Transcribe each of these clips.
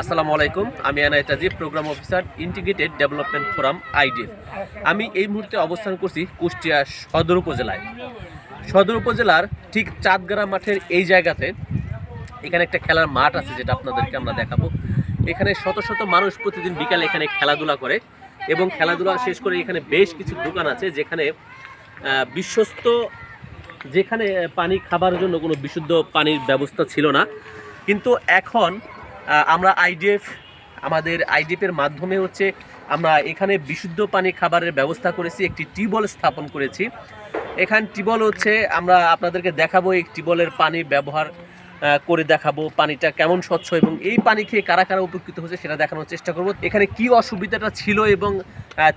আসসালামু আলাইকুম, আমি Enayet Ajib, program officer, integrated development forum IDF. আমি এই মুহূর্তে অবস্থান করছি কুষ্টিয়া সদর উপজেলায়। সদর উপজেলার ঠিক চাঁদগাড়া মাঠের এই জায়গাতে এখানে একটা খেলার মাঠ আছে, যেটা আপনাদেরকে আমরা দেখাবো। এখানে শত শত মানুষ প্রতিদিন বিকালে এখানে খেলাধুলা করে এবং খেলাধুলা শেষ করে এখানে বেশ কিছু দোকান আছে, যেখানে বিশ্বস্ত যেখানে পানি খাবার জন্য কোনো বিশুদ্ধ পানির ব্যবস্থা ছিল না। কিন্তু এখন আমরা আমাদের আইডিএফের মাধ্যমে আমরা এখানে বিশুদ্ধ পানি খাবারের ব্যবস্থা করেছি, একটি টিউবওয়েল স্থাপন করেছি। এখানে টিউবওয়েল আমরা আপনাদেরকে দেখাবো, এই টিউবওয়েলের পানি ব্যবহার করে দেখাবো পানিটা কেমন স্বচ্ছ, এবং এই পানি খেয়ে কারা কারা উপকৃত হচ্ছে সেটা দেখানোর চেষ্টা করব। এখানে কি অসুবিধাটা ছিল এবং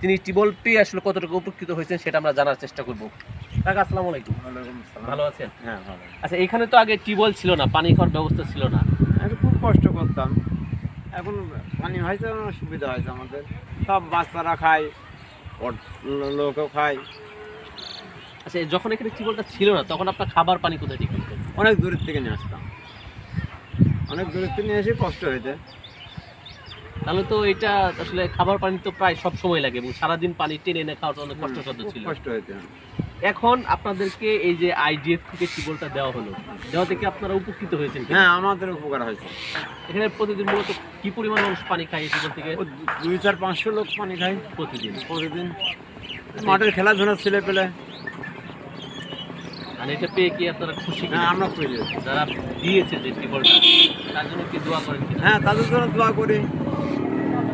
তিনি টিউবওয়েল পেয়ে আসলে কতটুকু উপকৃত হয়েছেন সেটা আমরা জানার চেষ্টা করব। কাকা আসসালামু আলাইকুম। ভালো আছেন? হ্যাঁ ভালো। আচ্ছা, এখানে তো আগে টিউবওয়েল ছিল না, পানি খাওয়ার ব্যবস্থা ছিল না, আগে খুব কষ্ট করতাম। এখন পানি হয়েছে, সুবিধা হয়েছে আমাদের। সব বাচ্চারা খায়, লোকও খায়। আচ্ছা, যখন এখানে টিউবওয়েলটা ছিল না তখন আপনার খাবার পানি কোথায় ঠিক করতেন? অনেক দূরের থেকে নিয়ে আসতাম, অনেক দূরের থেকে নিয়ে এসে কষ্ট হয়েছে। তাহলে তো এটা আসলে খাবার পানি তো প্রায় সব সময় লাগে এবং সারাদিন পানি টেনে এনে খাওয়াটা অনেক কষ্টসাধ্য ছিল। কষ্ট হয়েছে। এখন আপনাদেরকে এই যে আইডিএফ থেকে টিউবওয়েলটা দেওয়া হলো, দেওয়া থেকে আপনারা উপকৃত হয়েছেন? হ্যাঁ, আমাদের উপকার হয়েছে। এখানে প্রতিদিন মূলত কি পরিমাণ মানুষ পানি খায় এই টিউবওয়েল থেকে? 200-500 লোক পানি খায় প্রতিদিন। মাঠের খেলাধুলা ছেলে পেলে। আর এটা পেয়ে কি আপনারা খুশি? হ্যাঁ, আমরা খুশি। যারা দিয়েছে যে টিউবওয়েলটা, তার জন্য কি দোয়া করেন? হ্যাঁ, তাদের জন্য দোয়া করি,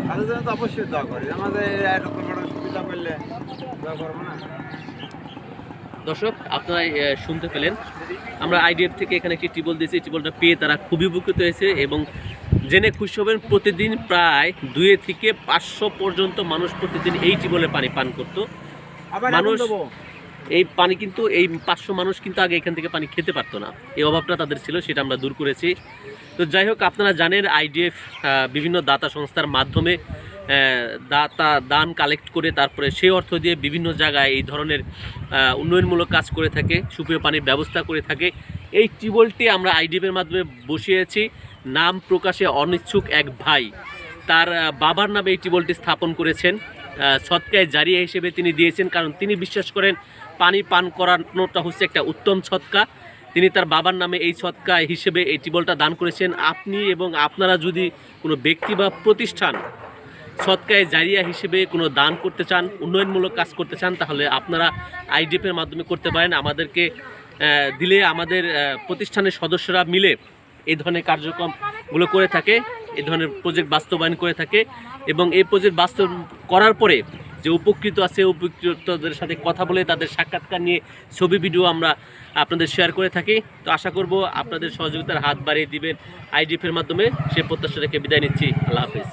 তাদের জন্য তো অবশ্যই দোয়া করি। আমাদের এত বড় সুবিধা করলে দোয়া করবো না? দর্শক, আপনারা শুনতে পেলেন, আমরা আইডিএফ থেকে এখানে একটি টিউবওয়েল দিয়েছি। টিউবওয়েলটা পেয়ে তারা খুবই উপকৃত হয়েছে এবং জেনে খুশি হবেন, প্রতিদিন প্রায় 2 থেকে 500 পর্যন্ত মানুষ প্রতিদিন এই টিউবওয়েলে পানি পান করতো। মানুষ এই পানি কিন্তু এই 500 মানুষ কিন্তু আগে এখান থেকে পানি খেতে পারতো না, এই অভাবটা তাদের ছিল, সেটা আমরা দূর করেছি। তো যাই হোক, আপনারা জানেন আইডিএফ বিভিন্ন দাতা সংস্থার মাধ্যমে দান কালেক্ট করে তারপরে সেই অর্থ দিয়ে বিভিন্ন জায়গায় এই ধরনের উন্নয়নমূলক কাজ করে থাকে, সুপেয় পানির ব্যবস্থা করে থাকে। এই টিউবওয়েলটি আমরা আইডিএফের মাধ্যমে বসিয়েছি। নাম প্রকাশে অনিচ্ছুক এক ভাই তার বাবার নামে এই টিউবওয়েলটি স্থাপন করেছেন, সৎকায় জারিয়া হিসেবে তিনি দিয়েছেন, কারণ তিনি বিশ্বাস করেন পানি পান করানোটা হচ্ছে একটা উত্তম সৎকা। তিনি তার বাবার নামে এই সৎকা হিসেবে এই টিউবওয়েলটা দান করেছেন। আপনি এবং আপনারা যদি কোনো ব্যক্তি বা প্রতিষ্ঠান সৎকায় জারিয়া হিসেবে কোনো দান করতে চান, উন্নয়নমূলক কাজ করতে চান, তাহলে আপনারা আইডিএফের মাধ্যমে করতে পারেন। আমাদেরকে দিলে আমাদের প্রতিষ্ঠানের সদস্যরা মিলে এই ধরনের কার্যক্রমগুলো করে থাকে, এই ধরনের প্রজেক্ট বাস্তবায়ন করে থাকে এবং এই প্রজেক্ট বাস্তব করার পরে যে উপকৃত আছে, উপকৃতদের সাথে কথা বলে তাদের সাক্ষাৎকার নিয়ে ছবি ভিডিও আমরা আপনাদের শেয়ার করে থাকি। তো আশা করব আপনাদের সহযোগিতার হাত বাড়িয়ে দিবেন আইডিএফের মাধ্যমে। সে প্রত্যাশা রেখে বিদায় নিচ্ছি। আল্লাহ হাফেজ।